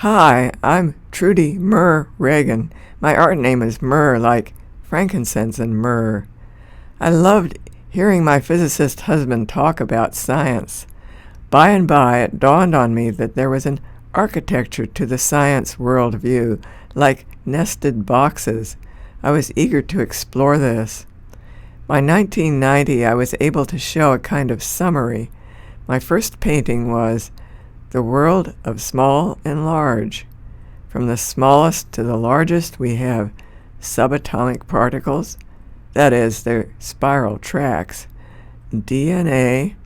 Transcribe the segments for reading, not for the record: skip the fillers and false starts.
Hi, I'm Trudy Myrrh Reagan. My art name is Myrrh, like frankincense and myrrh. I loved hearing my physicist husband talk about science. By and by, it dawned on me that there was an architecture to the science worldview, like nested boxes. I was eager to explore this. By 1990, I was able to show a kind of summary. My first painting was The World of Small and Large. From the smallest to the largest, we have subatomic particles, that is, their spiral tracks, DNA,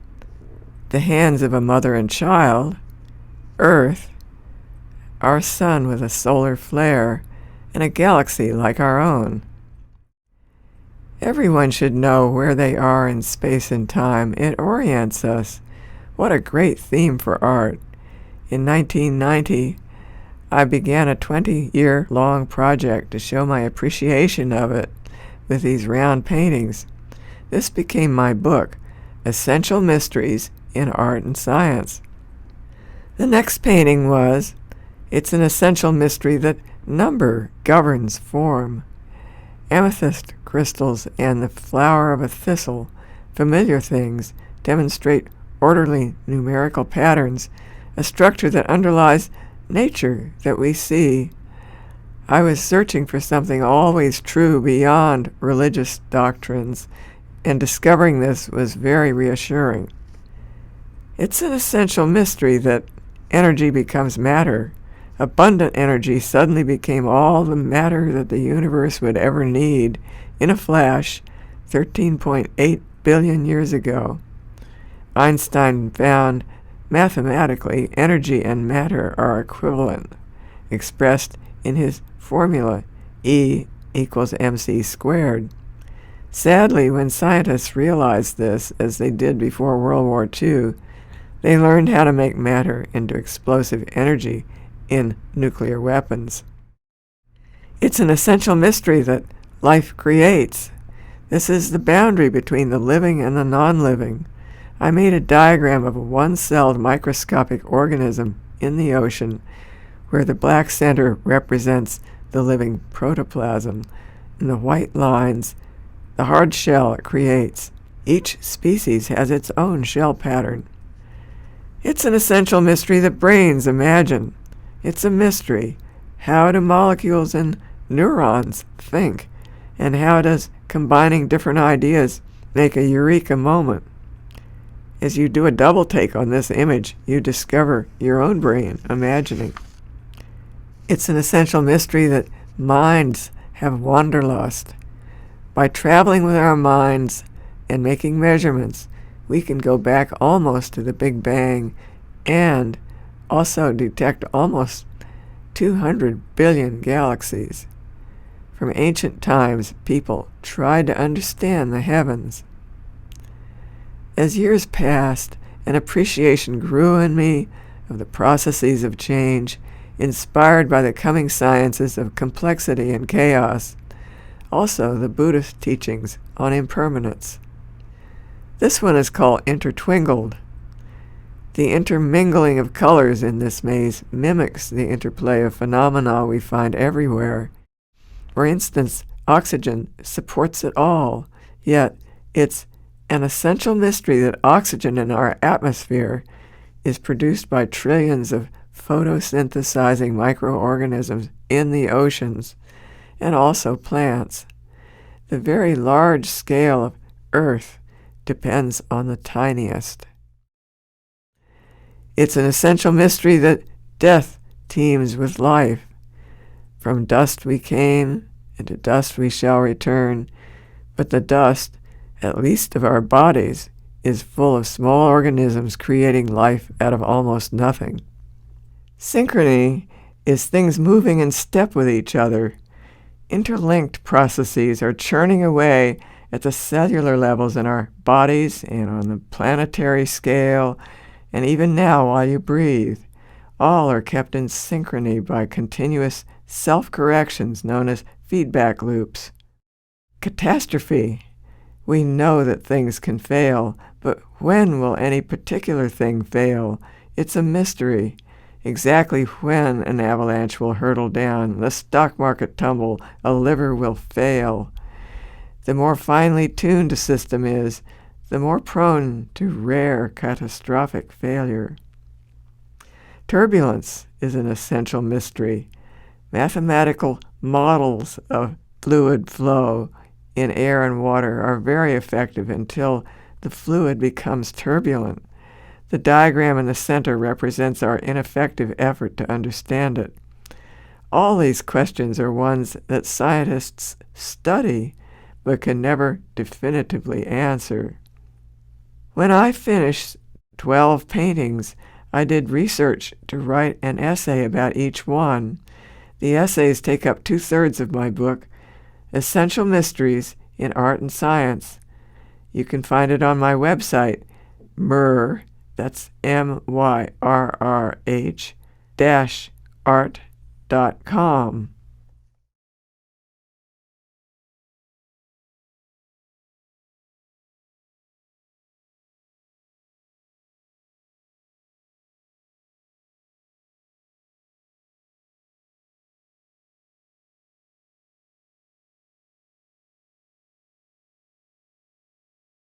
the hands of a mother and child, Earth, our sun with a solar flare, and a galaxy like our own. Everyone should know where they are in space and time. It orients us. What a great theme for art. In 1990, I began a 20-year-long project to show my appreciation of it with these round paintings. This became my book, Essential Mysteries in Art and Science. The next painting was, It's an essential mystery that number governs form. Amethyst crystals and the flower of a thistle, familiar things, demonstrate orderly numerical patterns, a structure that underlies nature that we see. I was searching for something always true beyond religious doctrines, and discovering this was very reassuring. It's an essential mystery that energy becomes matter. Abundant energy suddenly became all the matter that the universe would ever need in a flash 13.8 billion years ago. Einstein found mathematically energy and matter are equivalent, expressed in his formula E equals mc squared. Sadly, when scientists realized this, as they did before World War II, they learned how to make matter into explosive energy in nuclear weapons. It's an essential mystery that life creates. This is the boundary between the living and the non-living. I made a diagram of a one-celled microscopic organism in the ocean, where the black center represents the living protoplasm, and the white lines, the hard shell it creates. Each species has its own shell pattern. It's an essential mystery that brains imagine. It's a mystery. How do molecules and neurons think? And how does combining different ideas make a eureka moment? As you do a double take on this image, you discover your own brain imagining. It's an essential mystery that minds have wanderlust. By traveling with our minds and making measurements, we can go back almost to the Big Bang and also detect almost 200 billion galaxies. From ancient times, people tried to understand the heavens. As years passed, an appreciation grew in me of the processes of change, inspired by the coming sciences of complexity and chaos, also the Buddhist teachings on impermanence. This one is called intertwingled. The intermingling of colors in this maze mimics the interplay of phenomena we find everywhere. For instance, oxygen supports it all, yet it's an essential mystery that oxygen in our atmosphere is produced by trillions of photosynthesizing microorganisms in the oceans, and also plants. The very large scale of Earth depends on the tiniest. It's an essential mystery that death teems with life. From dust we came, and to dust we shall return, but the dust, at least of our bodies, is full of small organisms creating life out of almost nothing. Synchrony is things moving in step with each other. Interlinked processes are churning away at the cellular levels in our bodies and on the planetary scale, and even now while you breathe. All are kept in synchrony by continuous self-corrections known as feedback loops. Catastrophe. We know that things can fail, but when will any particular thing fail? It's a mystery. exactly when an avalanche will hurtle down, the stock market tumble, a liver will fail. The more finely tuned a system is, the more prone to rare catastrophic failure. Turbulence is an essential mystery. Mathematical models of fluid flow in air and water are very effective until the fluid becomes turbulent. The diagram in the center represents our ineffective effort to understand it. All these questions are ones that scientists study but can never definitively answer. When I finished 12 paintings, I did research to write an essay about each one. The essays take up 2/3 of my book, Essential Mysteries in Art and Science. You can find it on my website, Myrrh, that's MYRRH, art.com.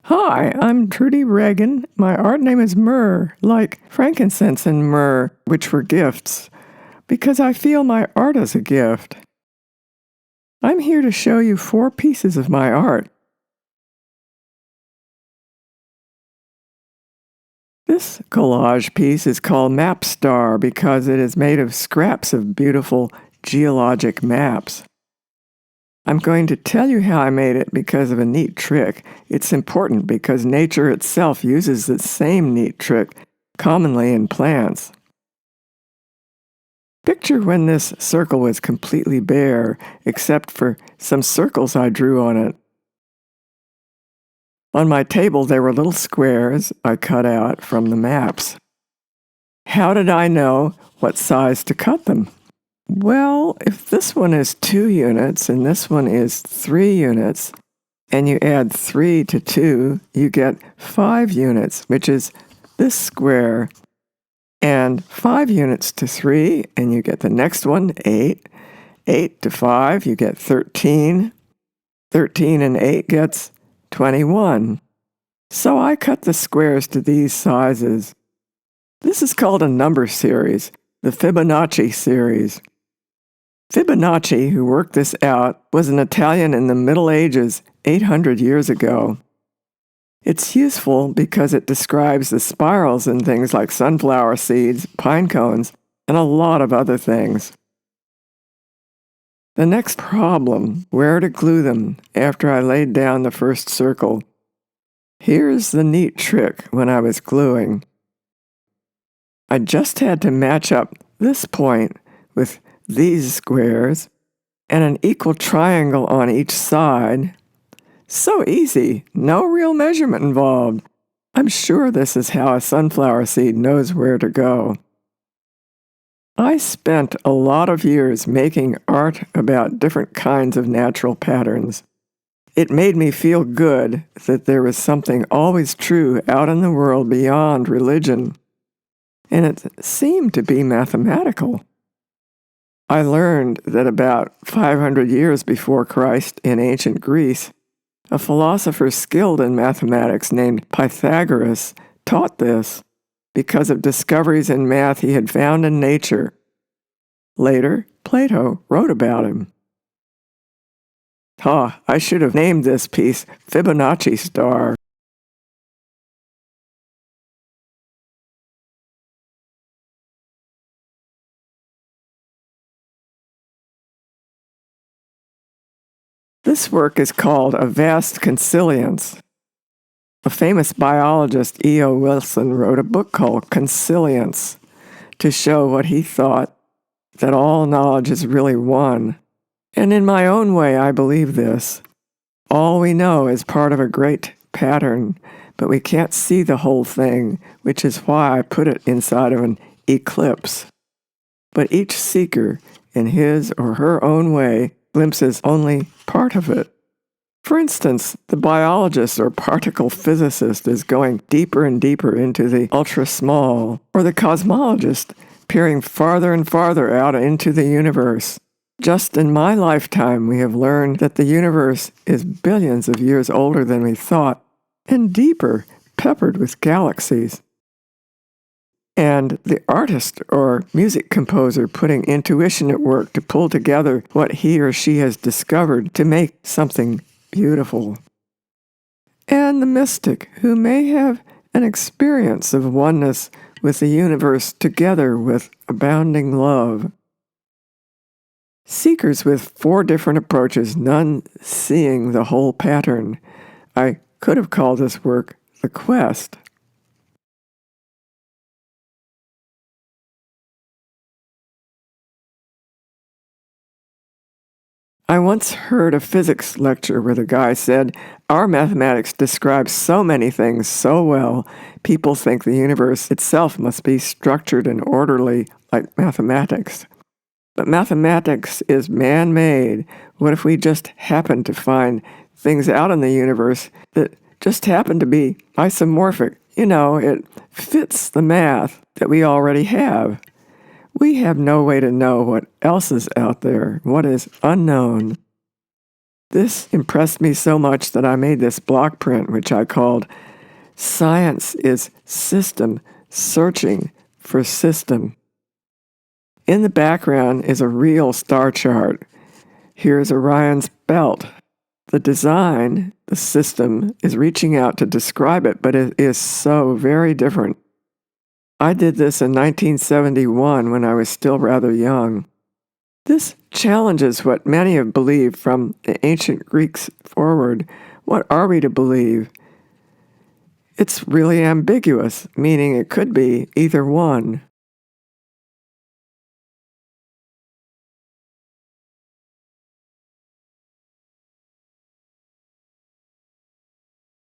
Hi, I'm Trudy Reagan. My art name is Myrrh, like frankincense and myrrh, which were gifts, because I feel my art is a gift. I'm here to show you 4 pieces of my art. This collage piece is called Map Star because it is made of scraps of beautiful geologic maps. I'm going to tell you how I made it because of a neat trick. It's important because nature itself uses the same neat trick commonly in plants. Picture when this circle was completely bare, except for some circles I drew on it. On my table there were little squares I cut out from the maps. How did I know what size to cut them? Well, if this one is 2 units and this one is 3 units, and you add 3 to 2, you get 5 units, which is this square. And 5 units to 3, and you get the next one, 8. 8 to 5, you get 13. 13 and 8 gets 21. So I cut the squares to these sizes. This is called a number series, the Fibonacci series. Fibonacci, who worked this out, was an Italian in the Middle Ages 800 years ago. It's useful because it describes the spirals in things like sunflower seeds, pine cones, and a lot of other things. The next problem, where to glue them after I laid down the first circle. Here's the neat trick when I was gluing. I just had to match up this point with these squares and an equal triangle on each side. So easy, no real measurement involved. I'm sure this is how a sunflower seed knows where to go. I spent a lot of years making art about different kinds of natural patterns. It made me feel good that there was something always true out in the world beyond religion, and it seemed to be mathematical. I learned that about 500 years before Christ in ancient Greece, a philosopher skilled in mathematics named Pythagoras taught this because of discoveries in math he had found in nature. Later, Plato wrote about him. I should have named this piece Fibonacci Star. This work is called A Vast Consilience. A famous biologist, E.O. Wilson, wrote a book called Consilience to show what he thought, that all knowledge is really one. And in my own way, I believe this. All we know is part of a great pattern, but we can't see the whole thing, which is why I put it inside of an eclipse. But each seeker, in his or her own way, glimpses only part of it. For instance, the biologist or particle physicist is going deeper and deeper into the ultra-small, or the cosmologist peering farther and farther out into the universe. Just in my lifetime, we have learned that the universe is billions of years older than we thought, and deeper, peppered with galaxies. And the artist or music composer putting intuition at work to pull together what he or she has discovered to make something beautiful. And the mystic who may have an experience of oneness with the universe together with abounding love. Seekers with 4 different approaches, none seeing the whole pattern. I could have called this work The Quest. I once heard a physics lecture where the guy said, "Our mathematics describes so many things so well, people think the universe itself must be structured and orderly like mathematics. But mathematics is man-made. What if we just happen to find things out in the universe that just happen to be isomorphic? You know, it fits the math that we already have. We have no way to know what else is out there, what is unknown." This impressed me so much that I made this block print, which I called "Science is System Searching for System." In the background is a real star chart. Here's Orion's belt. The design, the system, is reaching out to describe it, but it is so very different. I did this in 1971 when I was still rather young. This challenges what many have believed from the ancient Greeks forward. What are we to believe? It's really ambiguous, meaning it could be either one.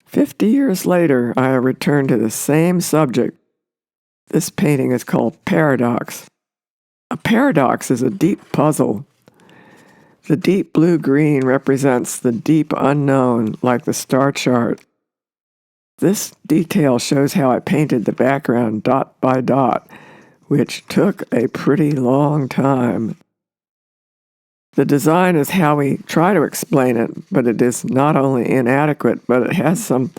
"50 years later, I returned to the same subject. This painting is called Paradox. A paradox is a deep puzzle. The deep blue-green represents the deep unknown, like the star chart. This detail shows how I painted the background dot by dot, which took a pretty long time. The design is how we try to explain it, but it is not only inadequate, but it has some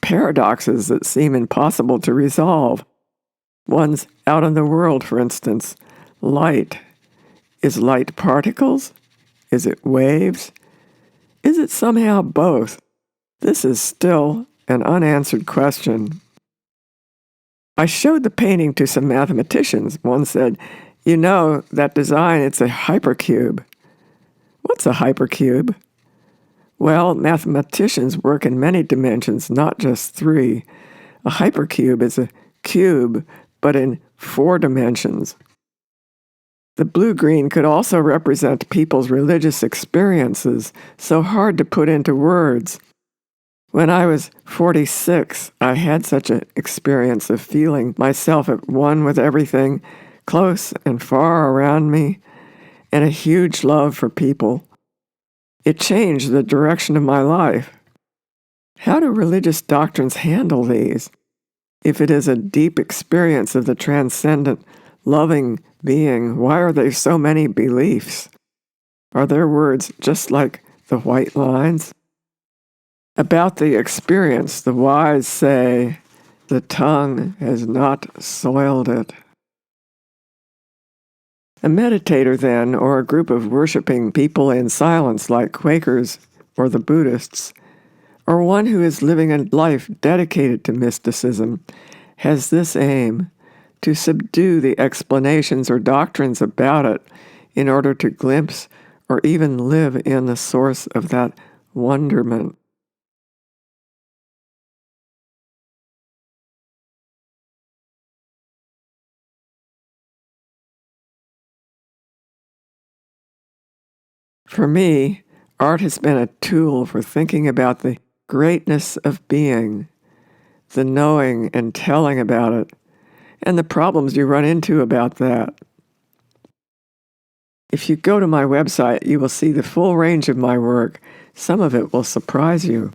paradoxes that seem impossible to resolve. One's out in the world, for instance. Light. Is light particles? Is it waves? Is it somehow both? This is still an unanswered question. I showed the painting to some mathematicians. One said, "You know, that design, it's a hypercube." What's a hypercube? Well, mathematicians work in many dimensions, not just 3. A hypercube is a cube, but in 4 dimensions. The blue-green could also represent people's religious experiences, so hard to put into words. When I was 46, I had such an experience of feeling myself at one with everything, close and far around me, and a huge love for people. It changed the direction of my life. How do religious doctrines handle these? If it is a deep experience of the transcendent, loving being, why are there so many beliefs? Are their words just like the white lines? About the experience, the wise say, "The tongue has not soiled it." A meditator, then, or a group of worshiping people in silence like Quakers or the Buddhists, or one who is living a life dedicated to mysticism, has this aim: to subdue the explanations or doctrines about it in order to glimpse or even live in the source of that wonderment. For me, art has been a tool for thinking about the greatness of being, the knowing and telling about it, and the problems you run into about that. If you go to my website, you will see the full range of my work. Some of it will surprise you.